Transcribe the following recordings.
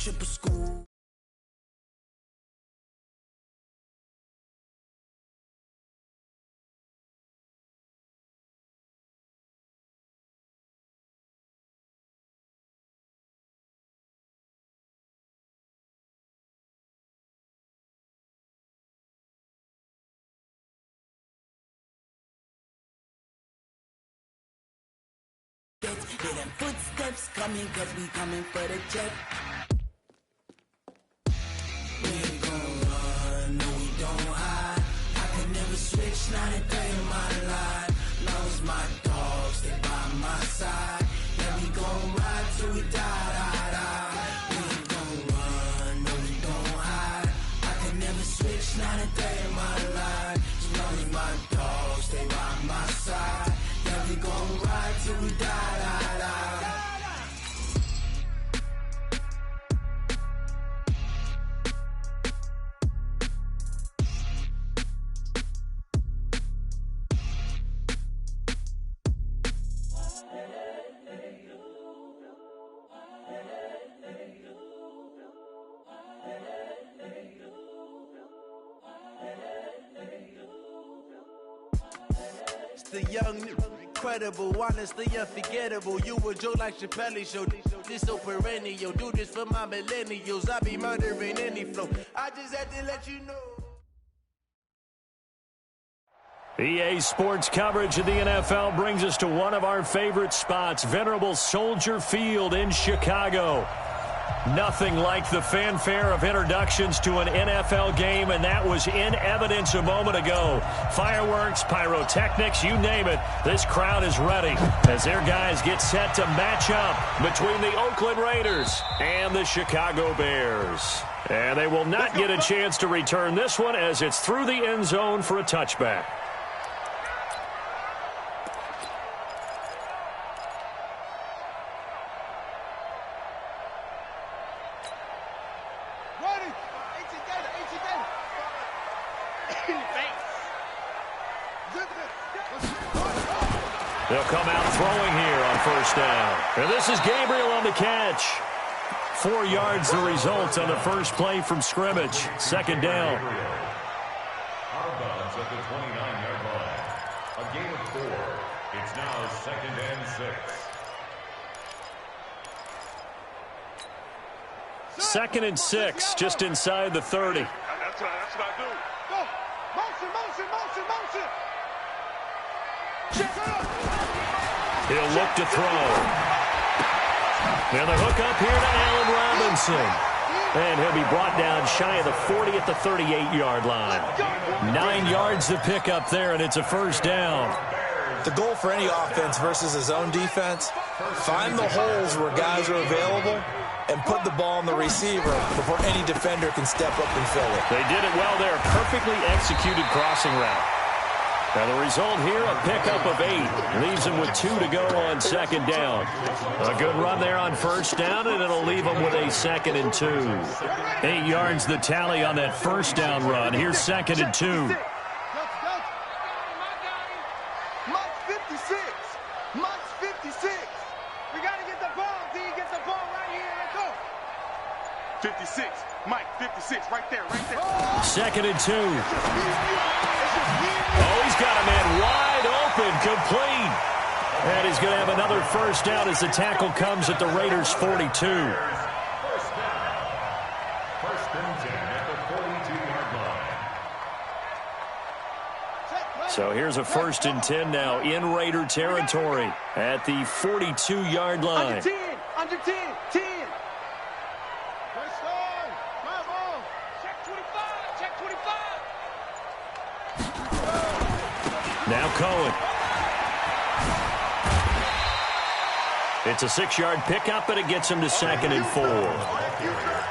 triple school. Hear them footsteps coming, cause we coming for the jet. We ain't gon' run, no we don't hide. I can never switch, not a day in my life. Long as my dogs, they by my side. Yeah, we gon' ride till we die. We ain't gon' run, no we don't hide. I can never switch, not a day in my life. As long as my dogs, they by my side. Yeah, we gon' ride till we die. The young, incredible, honestly unforgettable. You a joke like Chappelle show. This so perennial. Do this for my millennials. I be murdering any flow. I just had to let you know. EA Sports coverage of the NFL brings us to one of our favorite spots, venerable Soldier Field in Chicago. Nothing like the fanfare of introductions to an NFL game, and that was in evidence a moment ago. Fireworks, pyrotechnics, you name it. This crowd is ready as their guys get set to match up between the Oakland Raiders and the Chicago Bears. And they will not get a chance to return this one as it's through the end zone for a touchback. They'll come out throwing here on first down. And this is Gabriel on the catch. 4 yards the result on the first play from scrimmage. Second down. Out of bounds at the 29-yard line. A gain of 4. It's now 2nd and 6. 2nd and 6, just inside the 30. That's what I do. Go. Motion. He'll look to throw. And the hook up here to Allen Robinson. And he'll be brought down shy of the 40 at the 38-yard line. 9 yards to pick up there, and it's a first down. The goal for any offense versus a zone defense, find the holes where guys are available and put the ball on the receiver before any defender can step up and fill it. They did it well there. Perfectly executed crossing route. Now the result here, a pickup of 8. Leaves them with 2 to go on second down. A good run there on first down, and it'll leave them with a 2nd and 2. 8 yards the tally on that first down run. Here's 2nd and 2. Month 56. Month 56. We got to get the ball, D. Get the ball right here. Let's go. 56. Mike, 56. Right there. 2nd and 2. Oh, he's got a man wide open, complete. And he's going to have another first down as the tackle comes at the Raiders' 42. First down. First and 10 at the 42-yard line. So here's a 1st and 10 now in Raider territory at the 42-yard line. Under 10. First down. Come on. Check 25. Check 25. Now Cohen. It's a 6-yard pickup, and it gets him to 2nd and 4.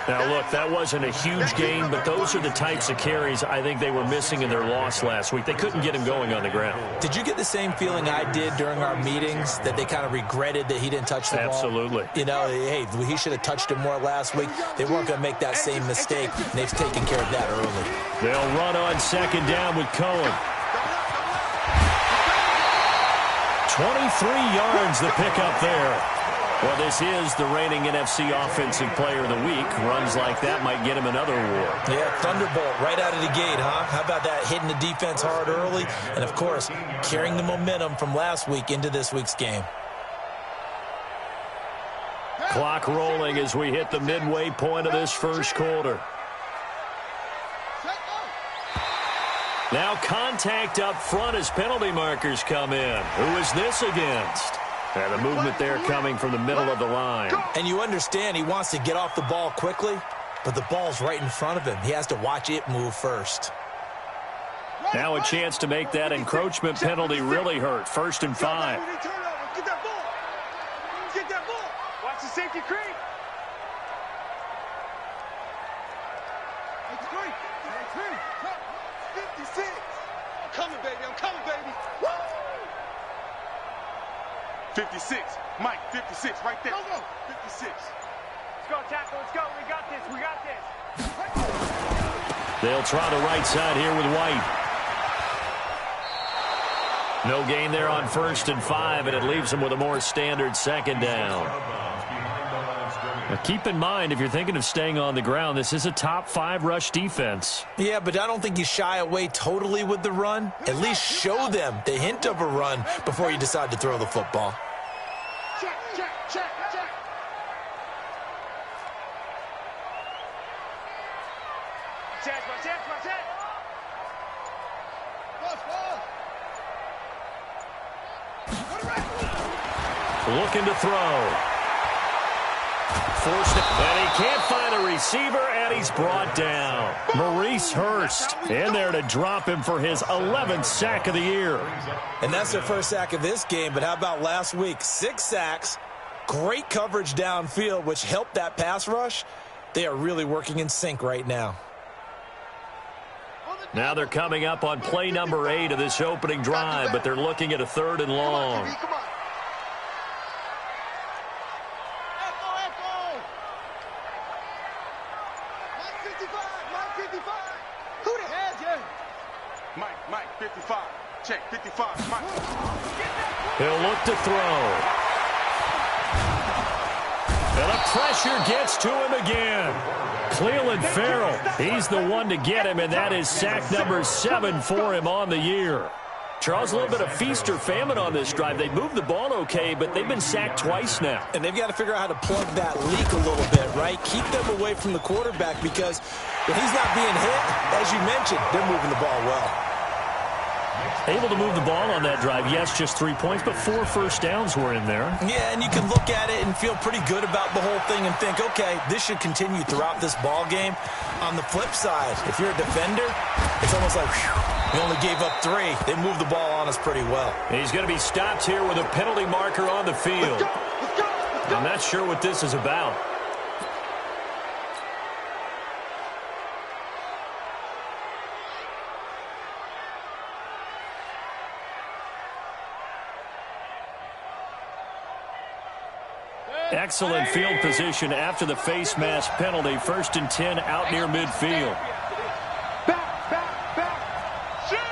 Now, look, that wasn't a huge gain, but those are the types of carries I think they were missing in their loss last week. They couldn't get him going on the ground. Did you get the same feeling I did during our meetings, that they kind of regretted that he didn't touch the ball? Absolutely. You know, hey, he should have touched it more last week. They weren't going to make that same mistake. They've taken care of that early. They'll run on second down with Cohen. 23 yards the pickup there. Well, this is the reigning NFC Offensive Player of the Week. Runs like that might get him another award. Yeah, thunderbolt right out of the gate, huh? How about that, hitting the defense hard early? And, of course, carrying the momentum from last week into this week's game. Clock rolling as we hit the midway point of this first quarter. Now contact up front as penalty markers come in. Who is this against? And the movement there coming from the middle of the line. And you understand he wants to get off the ball quickly, but the ball's right in front of him. He has to watch it move first. Now a chance to make that encroachment penalty really hurt. 1st and 5. Get that ball. Get that ball. Watch the safety creep. It's creep. 56. I'm coming, baby. I'm coming, baby. Woo! 56. Mike, 56 right there. Go, go. 56. Let's go, tackle. Let's go. We got this. We got this. They'll try the right side here with White. No gain there on 1st and 5, and it leaves them with a more standard 2nd down. Now keep in mind, if you're thinking of staying on the ground, this is a top 5 rush defense. Yeah, but I don't think you shy away totally with the run. At least show them the hint of a run before you decide to throw the football. Check, check, check, check. Check, check, check. Looking to throw. Forced it, and he can't find a receiver, and he's brought down. Maurice Hurst in there to drop him for his 11th sack of the year. And that's their first sack of this game, but how about last week? 6 sacks, great coverage downfield, which helped that pass rush. They are really working in sync right now. Now they're coming up on play number 8 of this opening drive, but they're looking at a 3rd and long. Come on. Mike, 55. Check, 55. Mike. He'll look to throw. And the pressure gets to him again. Cleveland Farrell, he's the one to get him, and that is sack number 7 for him on the year. Charles, a little bit of feast or famine on this drive. They moved the ball okay, but they've been sacked twice now. And they've got to figure out how to plug that leak a little bit, right? Keep them away from the quarterback because when he's not being hit, as you mentioned, they're moving the ball well. Able to move the ball on that drive. Yes, just 3 points, but 4 first downs were in there. Yeah, and you can look at it and feel pretty good about the whole thing and think, okay, this should continue throughout this ball game. On the flip side, if you're a defender, it's almost like, whew, we only gave up 3. They moved the ball on us pretty well. He's going to be stopped here with a penalty marker on the field. I'm not sure what this is about. Excellent field position after the face mask penalty. 1st and 10 out near midfield. Back.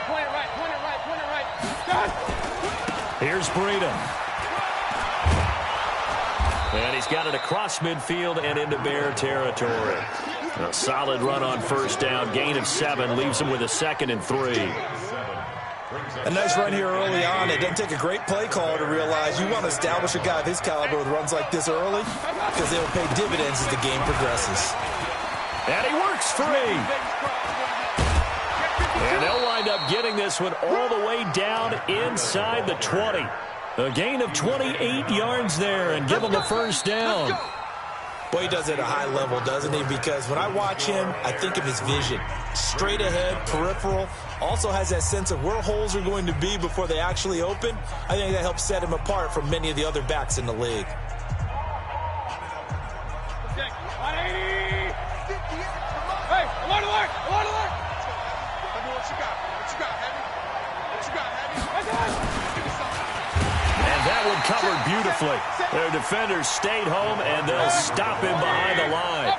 Point it right. Here's Breeden. And he's got it across midfield and into Bear territory. A solid run on 1st down. Gain of 7 leaves him with a 2nd and 3. A nice run here early on. It doesn't take a great play caller to realize you want to establish a guy of his caliber with runs like this early because they will pay dividends as the game progresses. And he works free. And they'll wind up getting this one all the way down inside the 20. A gain of 28 yards there and give him a 1st down. Boy, he does it at a high level, doesn't he? Because when I watch him, I think of his vision. Straight ahead, peripheral. Also has that sense of where holes are going to be before they actually open. I think that helps set him apart from many of the other backs in the league. Hey, I'm on alert. What you got, Heavy? And that one covered beautifully. Their defenders stayed home, and they'll stop him behind the line.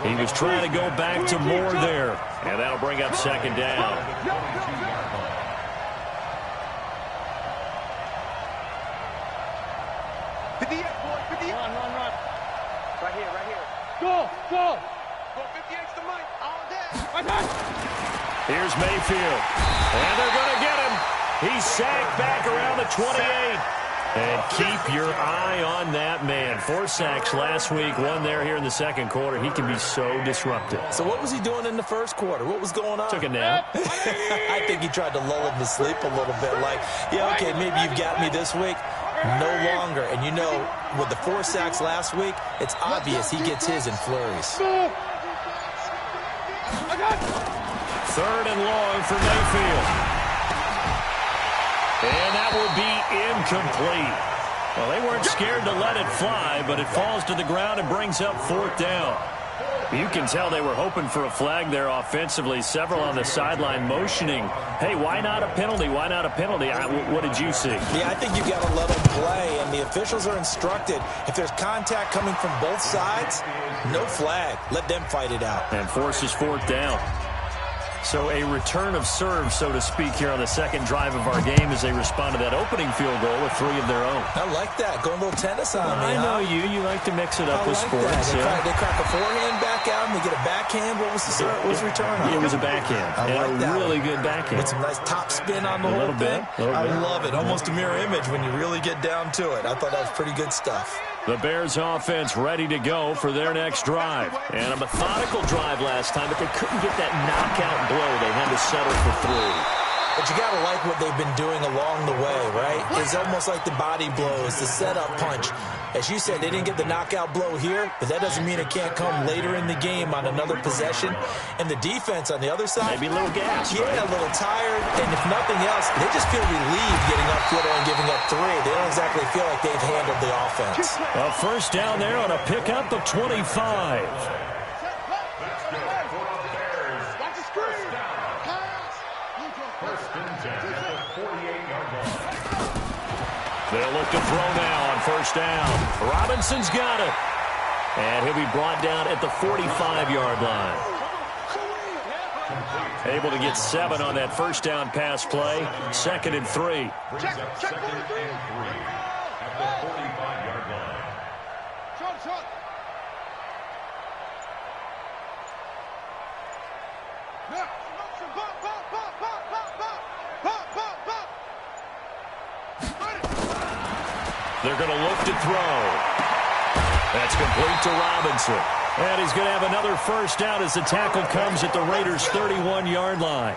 He was trying to go back to Moore there, and that'll bring up 2nd down. Go, go. Go 58's the mic. All day. Here's Mayfield. And they're going to get him. He's sacked back around the 28. And keep your eye on that man. 4 sacks last week, 1 here in the second quarter. He can be so disruptive. So what was he doing in the first quarter? What was going on? Took a nap. I think he tried to lull him to sleep a little bit. Like, yeah, okay, maybe you've got me this week. No longer. And you know, with the 4 sacks last week, it's obvious he gets his in flurries. 3rd and long for Mayfield. And that will be incomplete. Well, they weren't scared to let it fly, but it falls to the ground and brings up 4th down. You can tell they were hoping for a flag there offensively. Several on the sideline motioning, hey, why not a penalty? Why not a penalty? What did you see? Yeah, I think you've got to let them play, and the officials are instructed. If there's contact coming from both sides, no flag. Let them fight it out. And forces 4th down. So a return of serve, so to speak, here on the second drive of our game as they respond to that opening field goal with 3 of their own. I like that. Going a little tennis on me. I know you. You like to mix it up with like sports. That. They crack a forehand back out, and they get a backhand. What was the return on? It was a backhand. I like that. Really good backhand. With some nice top spin on the whole thing. I love it. Almost a mirror image when you really get down to it. I thought that was pretty good stuff. The Bears offense ready to go for their next drive. And a methodical drive last time, but they couldn't get that knockout blow. They had to settle for 3. But you got to like what they've been doing along the way, right? It's almost like the body blows, the setup punch. As you said, they didn't get the knockout blow here, but that doesn't mean it can't come later in the game on another possession. And the defense on the other side, maybe a little gas. Yeah, a little tired. And if nothing else, they just feel relieved getting upfield and giving up 3. They don't exactly feel like they've handled the offense. A first down there on a pickup of 25. They'll look to throw now on first down. Robinson's got it. And he'll be brought down at the 45-yard line. Able to get 7 on that first down pass play. 2nd and 3. Brings up 2nd and 3 at the 45-yard line. They're going to look to throw. That's complete to Robinson. And he's going to have another first down as the tackle comes at the Raiders' 31-yard line.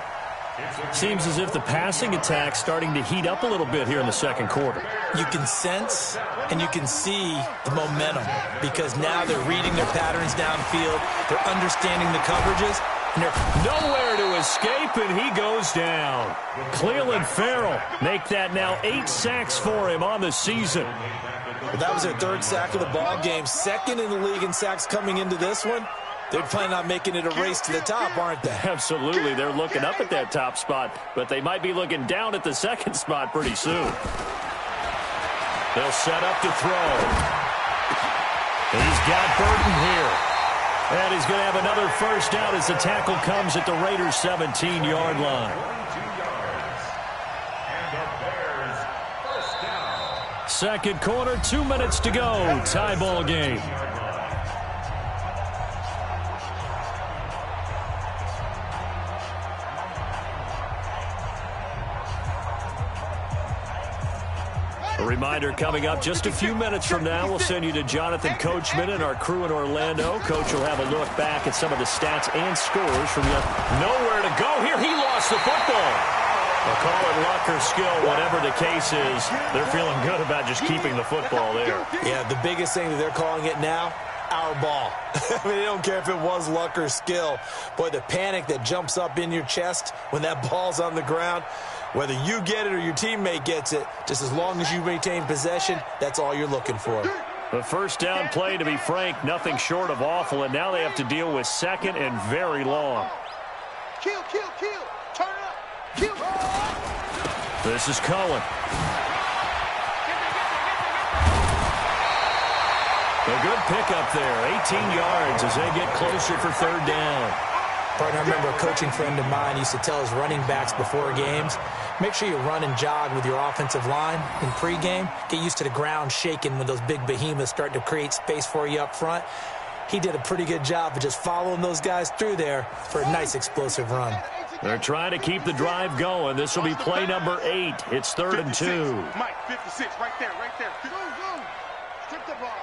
Seems as if the passing attack's starting to heat up a little bit here in the second quarter. You can sense and you can see the momentum because now they're reading their patterns downfield. They're understanding the coverages. And they're nowhere to escape, and he goes down. Cleveland Farrell make that now 8 sacks for him on the season. Well, that was their 3rd sack of the ball game. 2nd in the league in sacks coming into this one. They're planning on making it a race to the top, aren't they? Absolutely. They're looking up at that top spot, but they might be looking down at the 2nd spot pretty soon. They'll set up to throw. He's got Burton here. And he's going to have another first down as the tackle comes at the Raiders' 17-yard line. 22 yards. And the Bears first down. Second quarter, 2 minutes to go. Tie ball game. A reminder coming up just a few minutes from now, we'll send you to Jonathan Coachman and our crew in Orlando. Coach will have a look back at some of the stats and scores from the nowhere to go here. He lost the football. They'll call it luck or skill, whatever the case is. They're feeling good about just keeping the football there. Yeah, the biggest thing that they're calling it now, our ball. I mean, they don't care if it was luck or skill. Boy, the panic that jumps up in your chest when that ball's on the ground, whether you get it or your teammate gets it, just as long as you maintain possession, that's all you're looking for. The first down play, to be frank, nothing short of awful, and now they have to deal with 2nd and very long. Kill, kill, kill. Turn up. Kill. This is Cohen. A good pickup there, 18 yards as they get closer for 3rd down. Partner, I remember a coaching friend of mine used to tell his running backs before games, make sure you run and jog with your offensive line in pregame. Get used to the ground shaking when those big behemoths start to create space for you up front. he did a pretty good job of just following those guys through there for a nice explosive run. They're trying to keep the drive going. This will be play number 8. It's 3rd and 2. Mike, 56, right there, right there. Go, go. Strip the ball.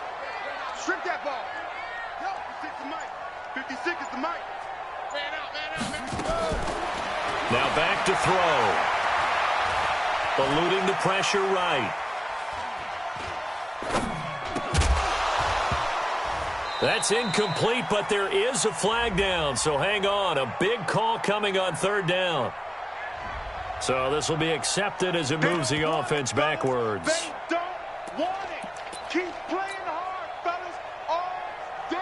Strip that ball. Yo, 56 is Mike. 56 is the Mike. Man out, man out, man out. Now back to throw. Eluding the pressure right. That's incomplete, but there is a flag down, so hang on. A big call coming on 3rd down. So this will be accepted as it moves the offense backwards. They don't want it. Keep playing hard, fellas, all day.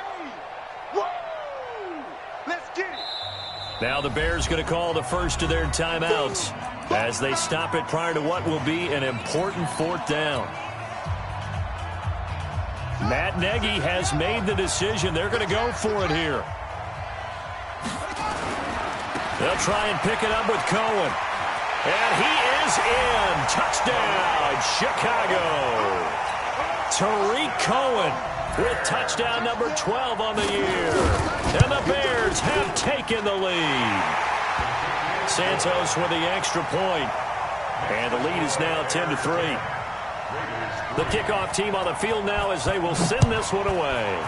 Woo! Let's get it. Now the Bears going to call the first of their timeouts as they stop it prior to what will be an important 4th down. Matt Nagy has made the decision. They're going to go for it here. They'll try and pick it up with Cohen. And he is in. Touchdown, Chicago. Tariq Cohen with touchdown number 12 on the year. And the Bears have taken the lead. Santos with the extra point. And the lead is now 10-3. The kickoff team on the field now as they will send this one away.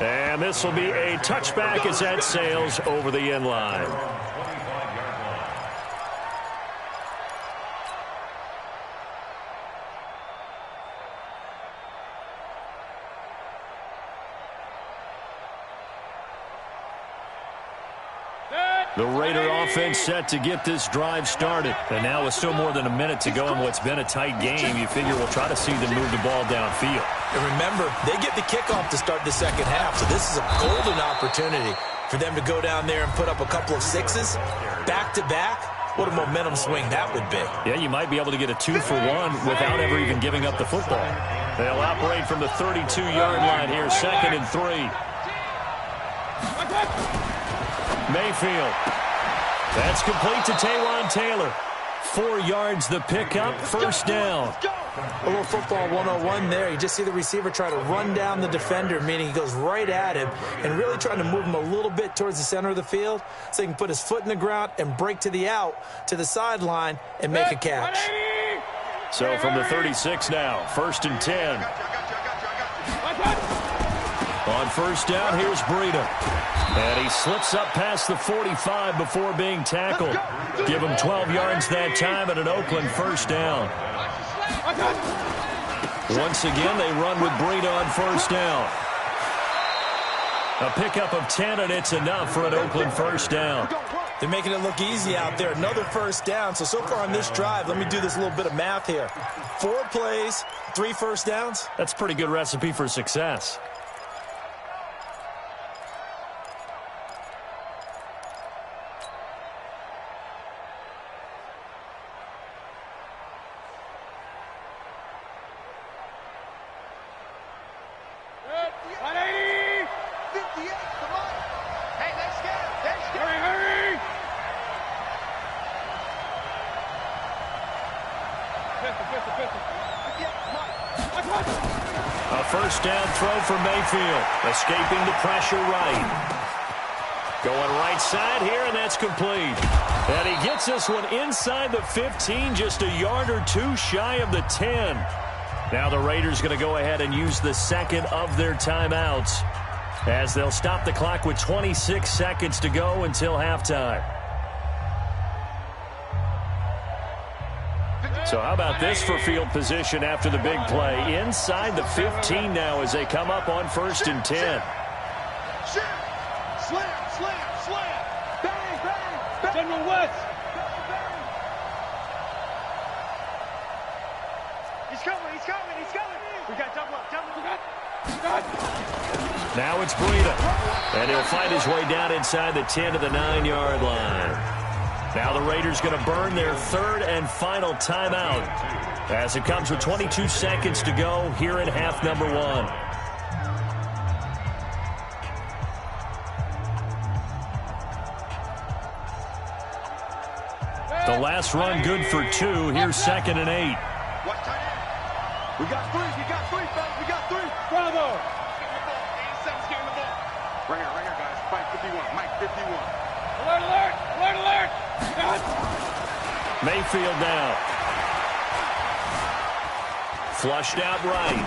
And this will be a touchback as that sails over the end line. The Raider offense set to get this drive started. And now with still more than a minute to go in what's been a tight game, you figure we'll try to see them move the ball downfield. And remember, they get the kickoff to start the second half, so this is a golden opportunity for them to go down there and put up a couple of sixes back-to-back. What a momentum swing that would be. Yeah, you might be able to get a 2-for-1 without ever even giving up the football. They'll operate from the 32-yard line here, 2nd and 3. Mayfield. That's complete to Taywan Taylor. 4 yards the pickup, 1st down. A little football 101 there. You just see the receiver try to run down the defender, meaning he goes right at him and really trying to move him a little bit towards the center of the field so he can put his foot in the ground and break to the out, to the sideline, and make a catch. So from the 36 now, 1st and 10. On 1st down, here's Breida. And he slips up past the 45 before being tackled. Give him 12 yards that time at an Oakland 1st down. Once again, they run with Breida on 1st down. A pickup of 10, and it's enough for an Oakland 1st down. They're making it look easy out there. Another 1st down. So far on this drive, let me do this little bit of math here. 4 plays, 3 1st downs. That's a pretty good recipe for success. A 1st down throw for Mayfield. Escaping the pressure right. Going right side here, and that's complete. And he gets this one inside the 15, just a yard or 2 shy of the 10. Now the Raiders going to go ahead and use the 2nd of their timeouts as they'll stop the clock with 26 seconds to go until halftime. So how about this for field position after the big play? Inside the 15 now as they come up on 1st and 10. Slam, slam, slam. Bang, bang, bang. General West. He's coming, he's coming, he's coming. We got double up, double up. Now it's Breida. And he'll find his way down inside the 10 to the 9-yard line. Now the Raiders going to burn their 3rd and final timeout as it comes with 22 seconds to go here in half number 1. The last run good for 2. Here's 2nd and 8. We got three, fellas. We got three. Bravo. Right here, guys. Mike 51. Mike 51. Alert! Alert! Alert! Alert! Mayfield now. Flushed out right.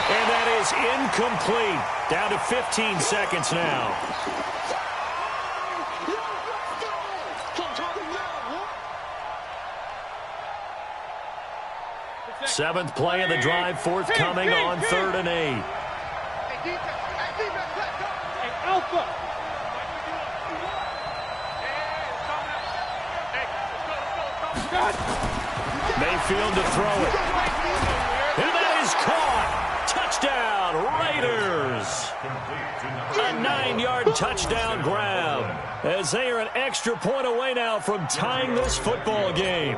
And that is incomplete. Down to 15 seconds now. Seventh play of the drive, forthcoming on 3rd and 8. Alpha! Mayfield to throw it. And that is caught. Touchdown, Raiders. A 9-yard touchdown grab as they are an extra point away now from tying this football game.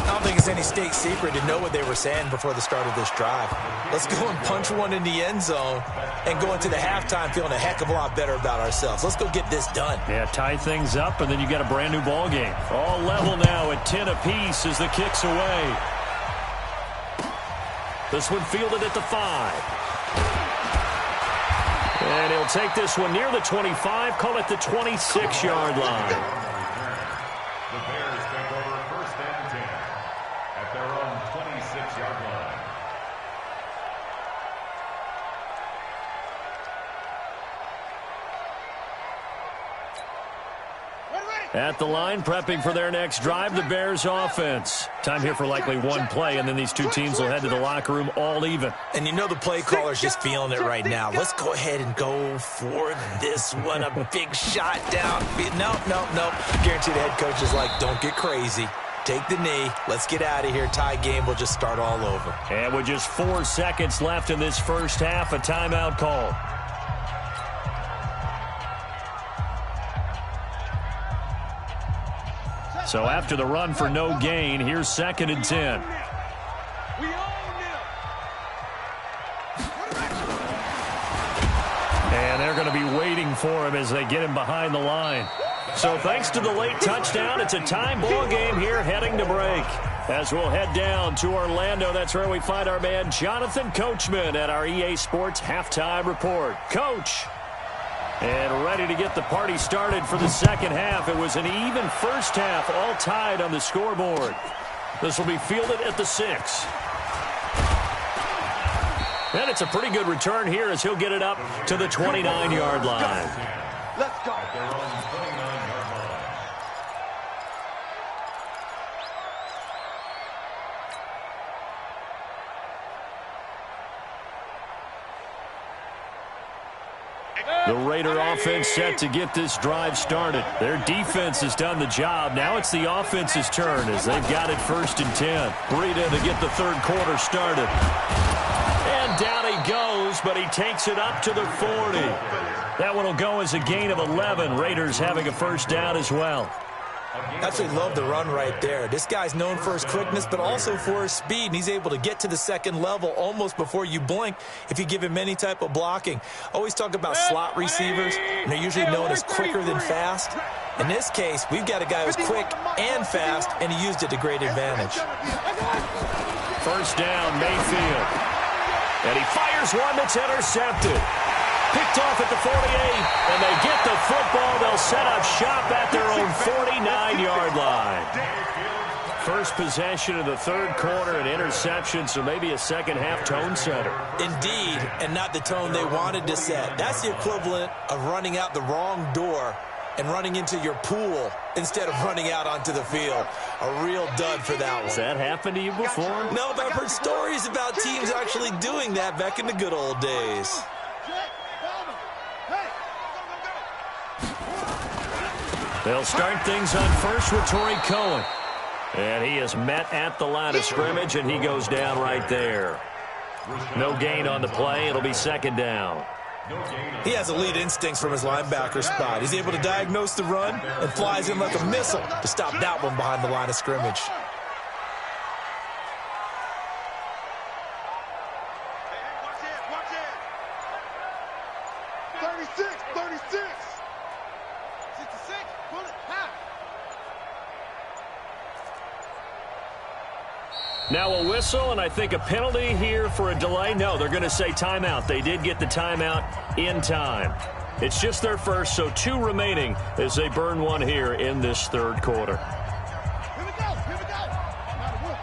I don't think it's any state secret to know what they were saying before the start of this drive. Let's go and punch one in the end zone and go into the halftime feeling a heck of a lot better about ourselves. Let's go get this done. Yeah, tie things up, and then you got a brand new ball game. All level now at 10 apiece as the kick's away. This one fielded at the 5. And he'll take this one near the 25, call it the 26-yard line. The Bears take over 1st and 10 at their own 26-yard line. At the line, prepping for their next drive, the Bears offense. Time here for likely one play, and then these two teams will head to the locker room all even. And you know the play caller's just feeling it right now. Let's go ahead and go for this one. A big shot down. Nope. Guarantee the head coach is like, don't get crazy. Take the knee. Let's get out of here. Tie game. We'll just start all over. And with just 4 seconds left in this first half, a timeout call. So after the run for no gain, here's 2nd and 10. And they're going to be waiting for him as they get him behind the line. So thanks to the late touchdown, it's a tie ball game here heading to break. As we'll head down to Orlando, that's where we find our man Jonathan Coachman at our EA Sports Halftime Report. Coach. And ready to get the party started for the second half. It was an even first half, all tied on the scoreboard. This will be fielded at the 6. And it's a pretty good return here as he'll get it up to the 29-yard line. Let's go. At their own 29-yard line. The Raider offense set to get this drive started. Their defense has done the job. Now it's the offense's turn as they've got it 1st and 10. Breida to get the third quarter started. And down he goes, but he takes it up to the 40. That one will go as a gain of 11. Raiders having a first down as well. Absolutely love the run right there. This guy's known for his quickness, but also for his speed. And he's able to get to the second level almost before you blink if you give him any type of blocking. Always talk about slot receivers, and they're usually known as quicker than fast. In this case, we've got a guy who's quick and fast, and he used it to great advantage. First down, Mayfield. And he fires one that's intercepted. Picked off at the 48, and they get the football. They'll set up shop at their own 49-yard line. First possession of the third quarter, an interception, so maybe a second-half tone setter. Indeed, and not the tone they wanted to set. That's the equivalent of running out the wrong door and running into your pool instead of running out onto the field. A real dud for that one. Has that happened to you before? No, but I've heard stories about teams actually doing that back in the good old days. They'll start things on first with Torrey Cohen. And he is met at the line of scrimmage, and he goes down right there. No gain on the play. It'll be 2nd down. He has elite instincts from his linebacker spot. He's able to diagnose the run and flies in like a missile to stop that one behind the line of scrimmage. Now a whistle, and I think a penalty here for a delay. No, they're going to say timeout. They did get the timeout in time. It's just their first, so 2 remaining as they burn one here in this third quarter. Here we go. Here we go. No matter what.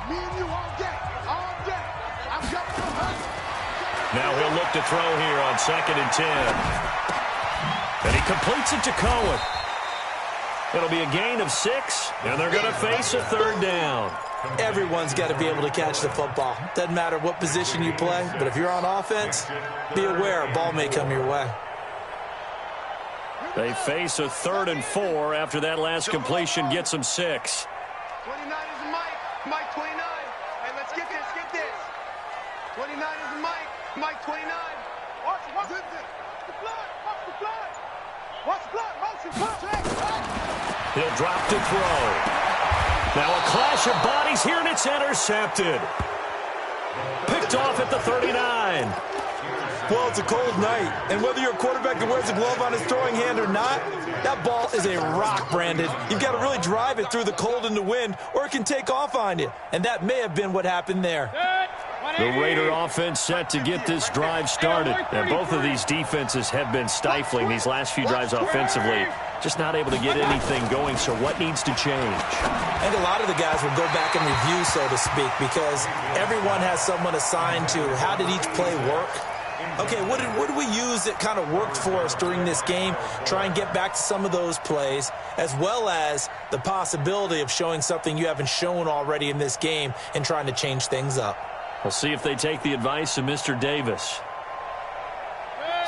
Me and you all day. All day. I'm coming to hustle. Now he'll look to throw here on 2nd and 10. And he completes it to Cohen. It'll be a gain of 6, and they're going to face a 3rd down. Everyone's got to be able to catch the football. Doesn't matter what position you play, but if you're on offense, be aware a ball may come your way. They face a 3rd and 4 after that last completion gets them 6. 29 is a Mike. Mike 29. Hey, let's get this. Get this. 29 is a Mike. Mike 29. Watch this. The blood. Watch the blood. Watch the blood. Motion. He'll drop to throw. Now a clash of bodies here, and it's intercepted. Picked off at the 39. Well, it's a cold night, and whether you're a quarterback that wears a glove on his throwing hand or not, that ball is a rock, Brandon. You've got to really drive it through the cold and the wind, or it can take off on you, and that may have been what happened there. The Raider offense set to get this drive started, and both of these defenses have been stifling these last few drives offensively. Just not able to get anything going, so what needs to change? I think a lot of the guys will go back and review, so to speak, because everyone has someone assigned to how did each play work. Okay, what did we use that kind of worked for us during this game? Try and get back to some of those plays, as well as the possibility of showing something you haven't shown already in this game and trying to change things up. We'll see if they take the advice of Mr. Davis.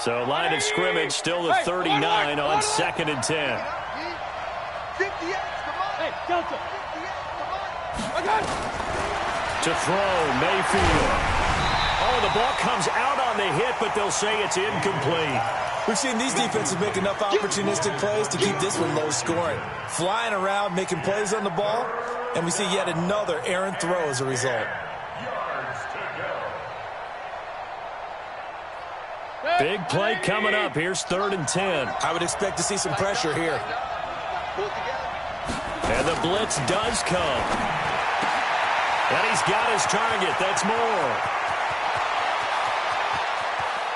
So line of scrimmage still the 39 on 2nd and 10. 58, come on. Hey, Delta. 58, come on. To throw, Mayfield. Oh, the ball comes out on the hit, but they'll say it's incomplete. We've seen these defenses make enough opportunistic plays to keep this one low scoring. Flying around, making plays on the ball, and we see yet another errant throw as a result. Big play coming up. Here's 3rd and 10. I would expect to see some pressure here. And the blitz does come. And he's got his target. That's Moore.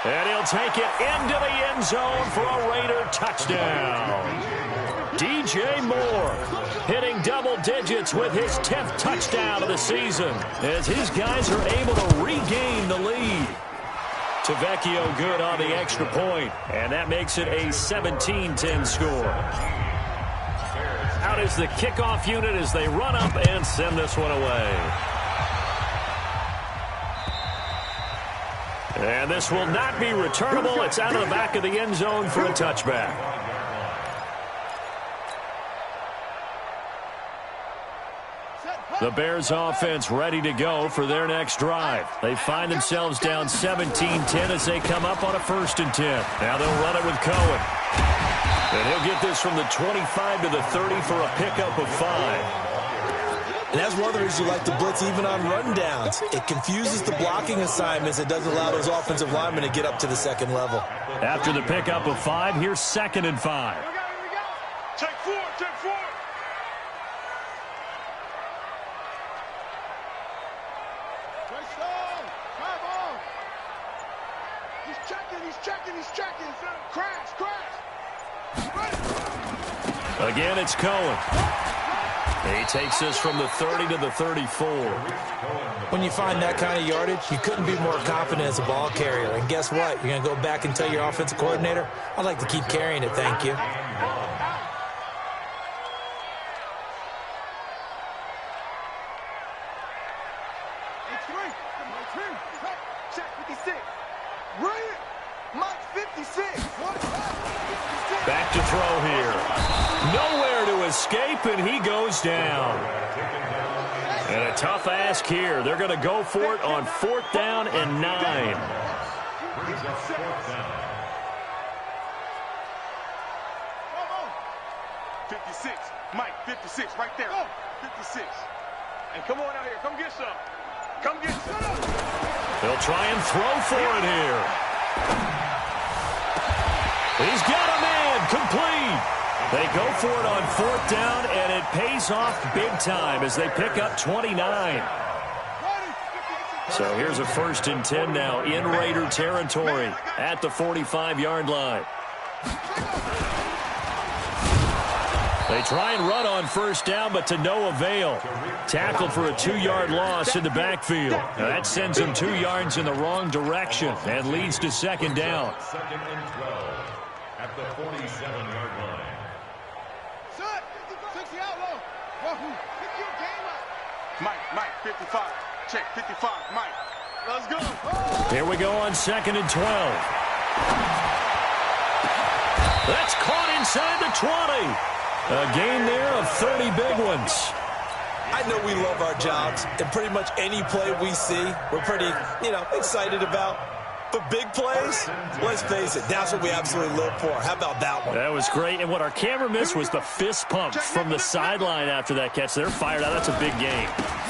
And he'll take it into the end zone for a Raider touchdown. DJ Moore hitting double digits with his 10th touchdown of the season as his guys are able to regain the lead. Tavecchio good on the extra point, and that makes it a 17-10 score. Out is the kickoff unit as they run up and send this one away. And this will not be returnable. It's out of the back of the end zone for a touchback. The Bears offense ready to go for their next drive. They find themselves down 17-10 as they come up on a 1st and 10. Now they'll run it with Cohen. And he'll get this from the 25 to the 30 for a pickup of 5. And that's one of the reasons you like to blitz even on rundowns. It confuses the blocking assignments. It doesn't allow those offensive linemen to get up to the 2nd level. After the pickup of 5, here's 2nd and 5. Here we go. Take 4, take 4. He's checking. Crash. Again, it's Cohen. He takes this from the 30 to the 34. When you find that kind of yardage, you couldn't be more confident as a ball carrier. And guess what? You're going to go back and tell your offensive coordinator, I'd like to keep carrying it, thank you. Back to throw here. Nowhere to escape, and he goes down. And a tough ask here. They're going to go for it on 4th down and 9. 56. Mike, 56, right there. 56. And come on out here. Come get some. Come get some. They'll try and throw for it here. He's got a man complete. They go for it on 4th down, and it pays off big time as they pick up 29. So here's a 1st and 10 now in Raider territory at the 45-yard line. They try and run on 1st down, but to no avail. Tackled for a 2-yard loss in the backfield. Now that sends them 2 yards in the wrong direction and leads to 2nd down. 2nd and 12 at the 47-yard line. Mike, 55. Check, 55. Mike, let's go. Here we go on 2nd and 12. That's caught inside the 20. A gain there of 30 big ones. I know we love our jobs, and pretty much any play we see, we're pretty, excited about. But big plays, let's face it, that's what we absolutely live for. How about that one? That was great, and what our camera missed was the fist pump from the sideline after that catch. They're fired out. That's a big game.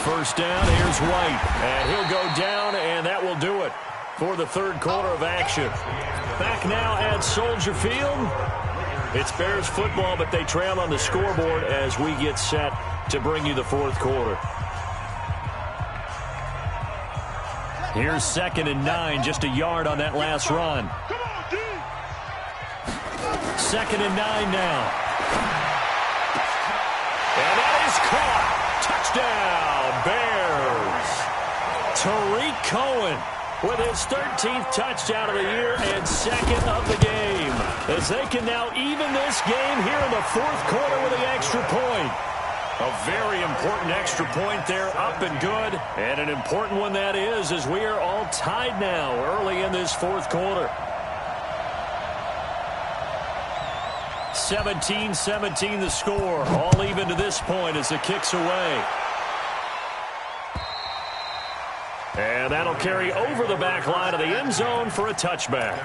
1st down, here's White, and he'll go down, and that will do it for the 3rd quarter of action. Back now at Soldier Field. It's Bears football, but they trail on the scoreboard as we get set to bring you the 4th quarter. Here's 2nd and 9, just a yard on that last run. 2nd and 9 now. And that is caught. Touchdown, Bears. Tariq Cohen with his 13th touchdown of the year and 2nd of the game, as they can now even this game here in the 4th quarter with the extra point. A very important extra point there, up and good, and an important one that is, as we are all tied now early in this 4th quarter. 17-17 the score, all even to this point as the kick's away. And that'll carry over the back line of the end zone for a touchback.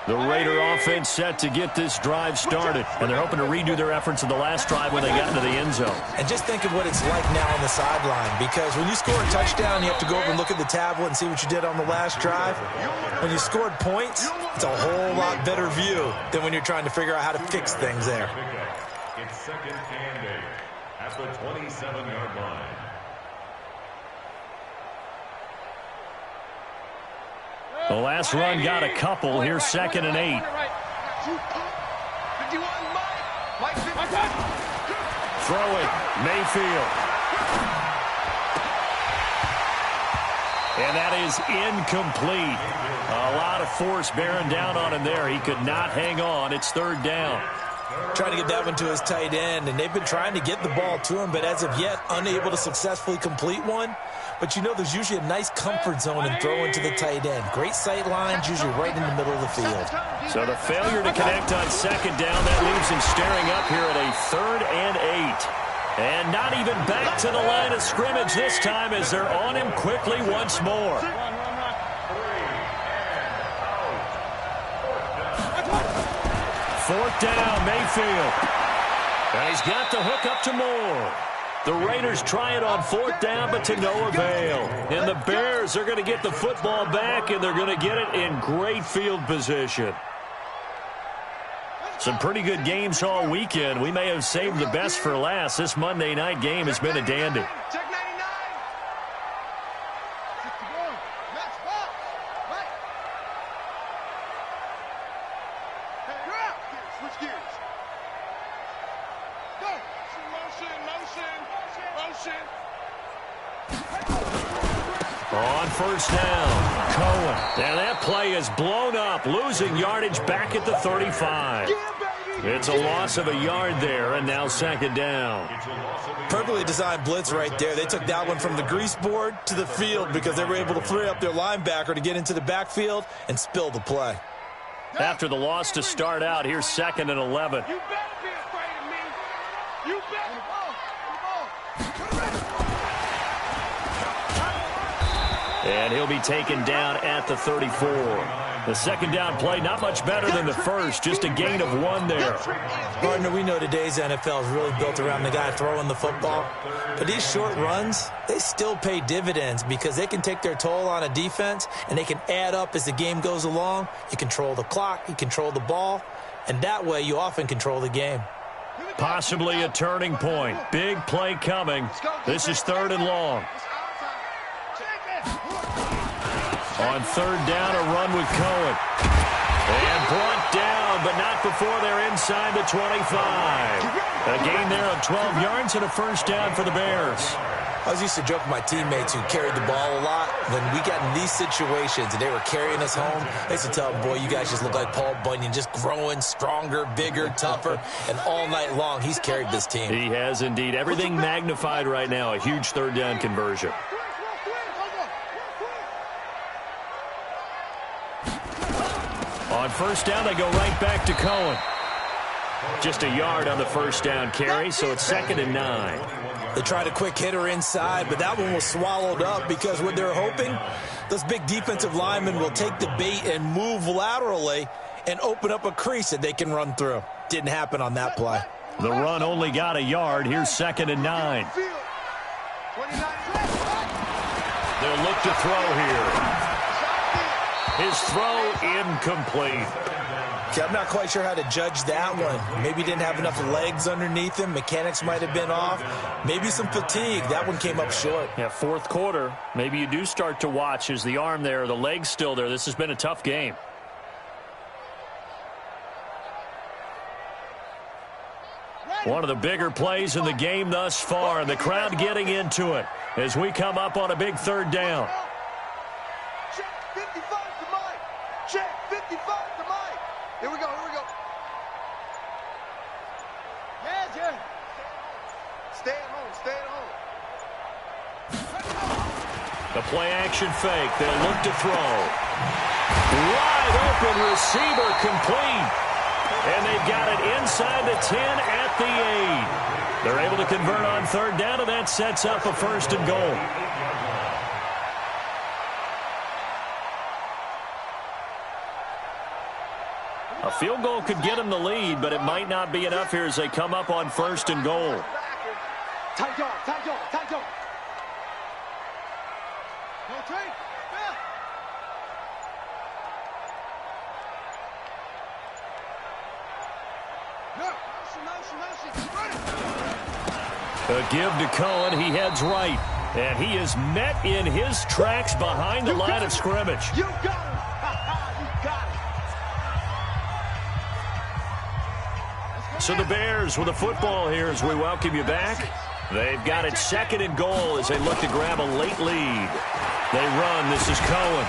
The Raider offense set to get this drive started, and they're hoping to redo their efforts in the last drive when they got into the end zone. And just think of what it's like now on the sideline, because when you score a touchdown, you have to go over and look at the tablet and see what you did on the last drive. When you scored points, it's a whole lot better view than when you're trying to figure out how to fix things there. It's 2nd and 8 at the 27-yard line. The last run got a couple. Here's 2nd and 8. Throw it, Mayfield. And that is incomplete. A lot of force bearing down on him there. He could not hang on. It's 3rd down. Trying to get that one to his tight end, and they've been trying to get the ball to him, but as of yet, unable to successfully complete one. But there's usually a nice comfort zone in throwing to the tight end. Great sight lines, usually right in the middle of the field. So the failure to connect on 2nd down, that leaves him staring up here at a 3rd and 8. And not even back to the line of scrimmage this time as they're on him quickly once more. 4th down, Mayfield. And he's got the hook up to Moore. The Raiders try it on 4th down, but to no avail. And the Bears are going to get the football back, and they're going to get it in great field position. Some pretty good games all weekend. We may have saved the best for last. This Monday night game has been a dandy. On 1st down, Cohen. And that play is blown up, losing yardage back at the 35. It's a loss of a yard there, and now 2nd down. Perfectly designed blitz right there. They took that one from the grease board to the field because they were able to free up their linebacker to get into the backfield and spill the play. After the loss to start out, here's 2nd and 11. You better be afraid of me. You better. And he'll be taken down at the 34. The second down play, not much better than the first, just a gain of 1 there. Partner, we know today's NFL is really built around the guy throwing the football. But these short runs, they still pay dividends because they can take their toll on a defense, and they can add up as the game goes along. You control the clock, you control the ball, and that way you often control the game. Possibly a turning point. Big play coming. This is 3rd and long. On 3rd down, a run with Cohen. And brought down, but not before they're inside the 25. A gain there of 12 yards and a first down for the Bears. I was used to joke with my teammates who carried the ball a lot. When we got in these situations and they were carrying us home, I used to tell them, boy, you guys just look like Paul Bunyan, just growing stronger, bigger, tougher. And all night long, he's carried this team. He has indeed. Everything magnified right now. A huge 3rd down conversion. On 1st down, they go right back to Cohen. Just a yard on the 1st down carry, so it's 2nd and 9. They tried a quick hitter inside, but that one was swallowed up because what they're hoping, those big defensive linemen will take the bait and move laterally and open up a crease that they can run through. Didn't happen on that play. The run only got a yard. Here's 2nd and 9. They'll look to throw here. His throw incomplete. Okay, I'm not quite sure how to judge that one. Maybe he didn't have enough legs underneath him. Mechanics might have been off. Maybe some fatigue. That one came up short. Yeah, 4th quarter. Maybe you do start to watch. Is the arm there, the leg's still there? This has been a tough game. One of the bigger plays in the game thus far, and the crowd getting into it as we come up on a big 3rd down. Check 55 to Mike. Check 55 to Mike. Here we go, here we go. Yeah, Jim. Stay at home, stay at home. The play action fake. They'll look to throw. Wide open receiver complete. And they've got it inside the 10 at the 8. They're able to convert on 3rd down, and that sets up a 1st and goal. A field goal could get them the lead, but it might not be enough here as they come up on 1st and goal. Tight dog, tight dog, tight dog. Go, Trey. A give to Cohen. He heads right. And he is met in his tracks behind the line of scrimmage. You got him. You got it. So the Bears with the football here as we welcome you back. They've got it 2nd and goal as they look to grab a late lead. They run. This is Cohen.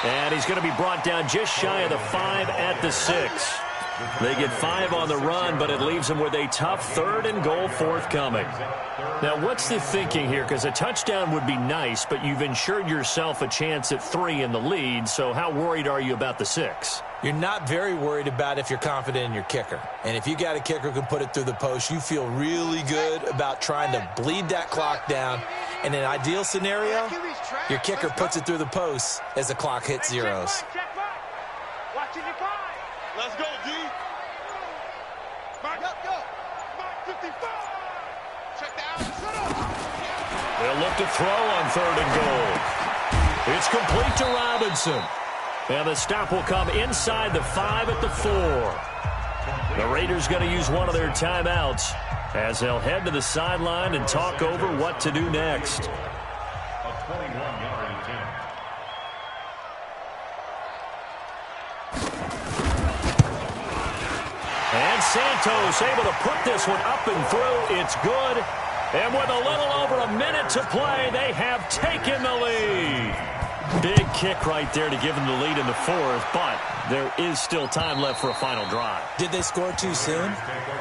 And he's going to be brought down just shy of the 5 at the 6. They get 5 on the run, but it leaves them with a tough 3rd and goal forthcoming. Now, what's the thinking here? Because a touchdown would be nice, but you've ensured yourself a chance at 3 in the lead, so how worried are you about the 6? You're not very worried about if you're confident in your kicker. And if you got a kicker who can put it through the post, you feel really good about trying to bleed that clock down. In an ideal scenario, your kicker puts it through the post as the clock hits zeros. Let's go, D. Mark, go. Mark 55. Check the out. Shut up. They'll look to throw on 3rd and goal. It's complete to Robinson. And the stop will come inside the 5 at the 4. The Raiders going to use one of their timeouts as they'll head to the sideline and talk over what to do next. A 21-yard attempt. And Santos able to put this one up and through. It's good. And with a little over a minute to play, they have taken the lead. Big kick right there to give them the lead in the 4th, but there is still time left for a final drive. Did they score too soon?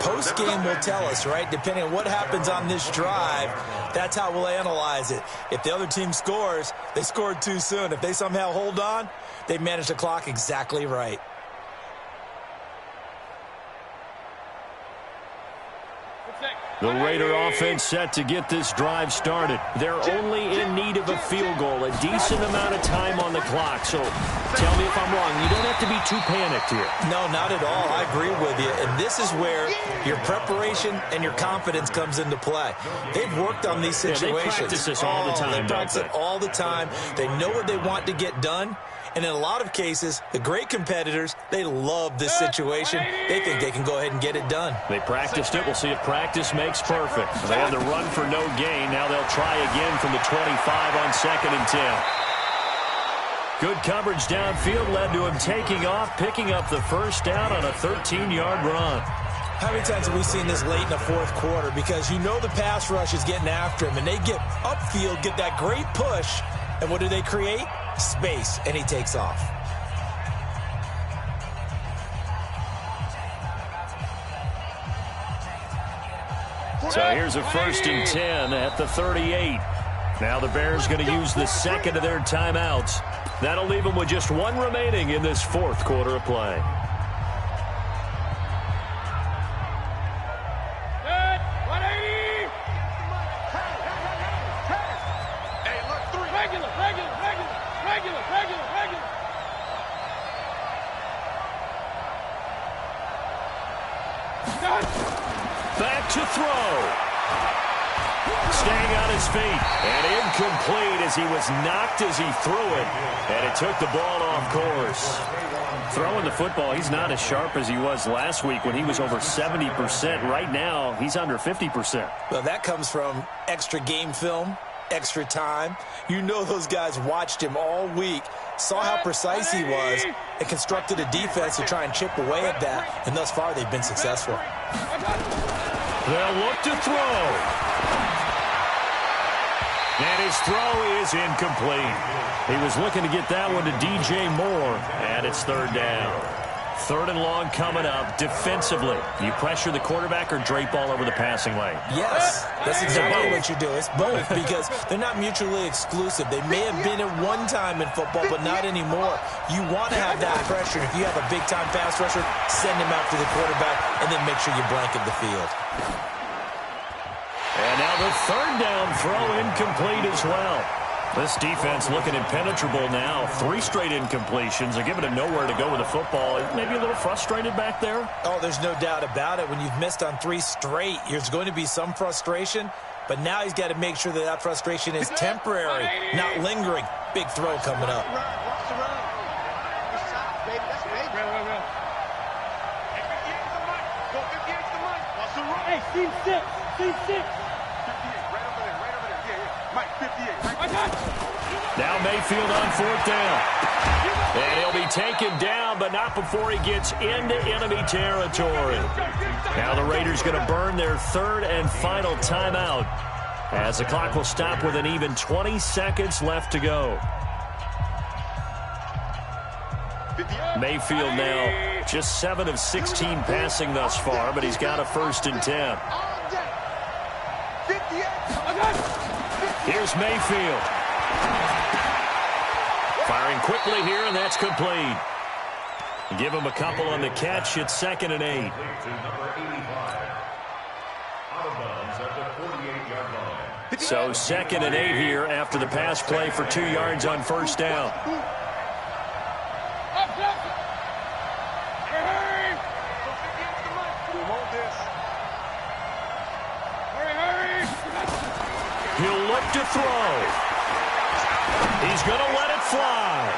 Post-game will tell us, right? Depending on what happens on this drive, that's how we'll analyze it. If the other team scores, they scored too soon. If they somehow hold on, they managed the clock exactly right. Good check. The Raider offense set to get this drive started. They're only in need of a field goal, a decent amount of time on the clock. So tell me if I'm wrong. You don't have to be too panicked here. No, not at all. I agree with you. And this is where your preparation and your confidence comes into play. They've worked on these situations. Yeah, they practice this all the time. They practice it all the time. They know what they want to get done. And in a lot of cases, the great competitors, they love this situation. They think they can go ahead and get it done. They practiced it. We'll see if practice makes perfect. They had the run for no gain. Now they'll try again from the 25 on 2nd and 10. Good coverage downfield led to him taking off, picking up the first down on a 13-yard run. How many times have we seen this late in the fourth quarter? Because you know the pass rush is getting after him, and they get upfield, get that great push, and what do they create? Space, and he takes off. So here's a 1st and 10 at the 38. Now the Bears going to use the second of their timeouts. That'll leave them with just one remaining in this fourth quarter of play. Back to throw. Staying on his feet. And incomplete as he was knocked as he threw it. And it took the ball off course. Throwing the football, he's not as sharp as he was last week when he was over 70%. Right now, he's under 50%. Well, that comes from extra game film, extra time. You know those guys watched him all week, saw how precise he was, and constructed a defense to try and chip away at that. And thus far, they've been successful. They'll look to throw. And his throw is incomplete. He was looking to get that one to DJ Moore, and it's 3rd down. 3rd and long coming up. Defensively, you pressure the quarterback or drape all over the passing lane? Yes, that's exactly what you do. It's both because they're not mutually exclusive. They may have been at one time in football, but not anymore. You want to have that pressure. If you have a big-time pass rusher, send him after the quarterback, and then make sure you blanket the field. And now the 3rd down throw incomplete as well. This defense looking impenetrable now. 3 straight incompletions. They're giving him nowhere to go with the football. Maybe a little frustrated back there. Oh, there's no doubt about it. When you've missed on 3 straight, there's going to be some frustration. But now he's got to make sure that that frustration is temporary, not lingering. Big throw coming up. Hey, team 6. Team 6. Now Mayfield on 4th down. And he'll be taken down, but not before he gets into enemy territory. Now the Raiders going to burn their 3rd and final timeout as the clock will stop with an even 20 seconds left to go. Mayfield now just 7 of 16 passing thus far, but he's got a 1st and 10. Here's Mayfield. Firing quickly here, and that's complete. Give him a couple on the catch. It's 2nd and 8. So 2nd and 8 here after the pass play for 2 yards on 1st down. He'll look to throw. He's going to let it fly.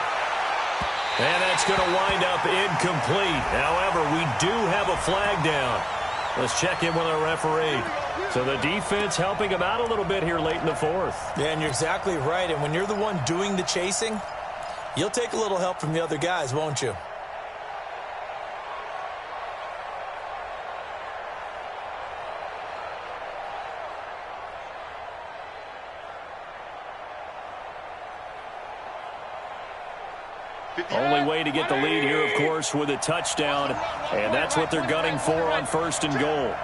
And that's going to wind up incomplete. However, we do have a flag down. Let's check in with our referee. So the defense helping him out a little bit here late in the 4th. Yeah, and you're exactly right. And when you're the one doing the chasing, you'll take a little help from the other guys, won't you? Only way to get the lead here, of course, with a touchdown. And that's what they're gunning for on 1st and goal.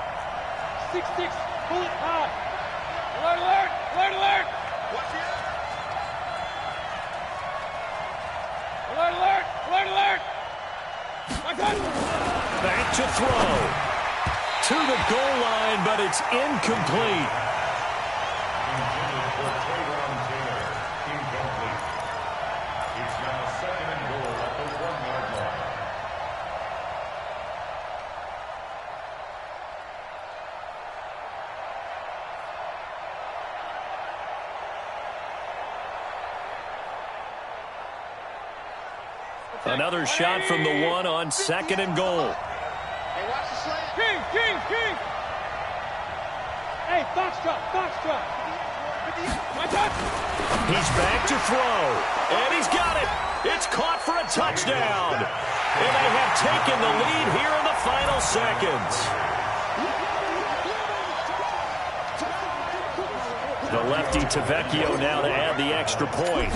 6-6, pull it high. Alert, alert, alert, alert. Alert, alert, alert, alert. Back to throw. to the goal line, but it's incomplete. Intended for Trayvon Taylor. Incomplete. It's now 2nd and goal at the 1-yard line. Another shot from the 1 on 2nd and goal. Hey, watch the slant. King. Hey, foxtrot. My touch. He's back to throw, and he's got it. It's caught for a touchdown. And they have taken the lead here in the final seconds. The lefty Tavecchio now to add the extra point.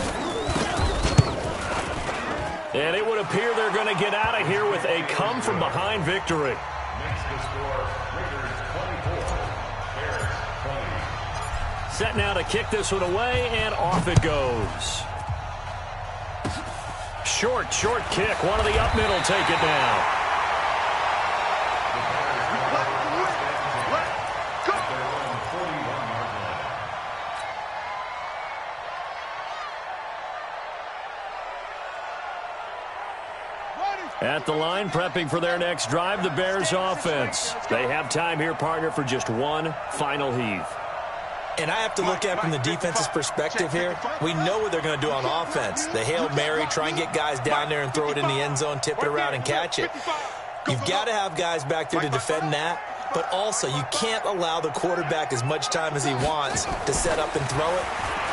And it would appear they're going to get out of here with a come-from-behind victory. Next to score, Raiders 24, Bears 20. Set now to kick this one away, and off it goes. Short kick. One of the up middle take it now. At the line, prepping for their next drive, the Bears offense. They have time here, partner, for just one final heave. And I have to look at it from the defense's perspective here. We know what they're going to do on offense. The Hail Mary, try and get guys down there and throw it in the end zone, tip it around and catch it. You've got to have guys back there to defend that, but also you can't allow the quarterback as much time as he wants to set up and throw it.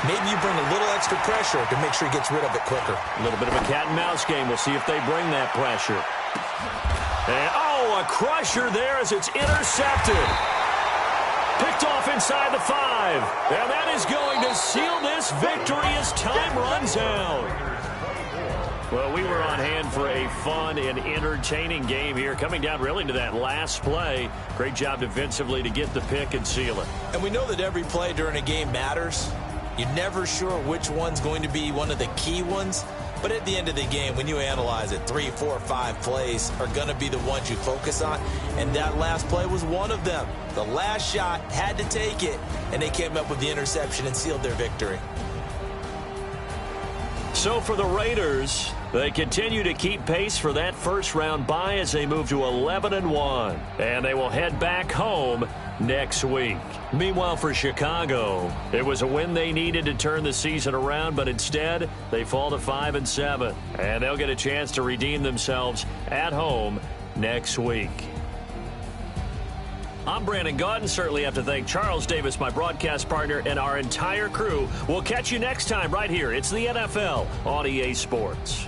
Maybe you bring a little extra pressure to make sure he gets rid of it quicker. A little bit of a cat-and-mouse game. We'll see if they bring that pressure. And, a crusher there as it's intercepted. Picked off inside the 5. And that is going to seal this victory as time runs out. Well, we were on hand for a fun and entertaining game here, coming down really to that last play. Great job defensively to get the pick and seal it. And we know that every play during a game matters. You're never sure which one's going to be one of the key ones. But at the end of the game, when you analyze it, 3, 4, 5 plays are going to be the ones you focus on. And that last play was one of them. The last shot had to take it, and they came up with the interception and sealed their victory. So for the Raiders, they continue to keep pace for that first-round bye as they move to 11-1. And they will head back home next week. Meanwhile, for Chicago, it was a win they needed to turn the season around, but instead, they fall to 5-7. And they'll get a chance to redeem themselves at home next week. I'm Brandon Gaudin. Certainly have to thank Charles Davis, my broadcast partner, and our entire crew. We'll catch you next time right here. It's the NFL on EA Sports.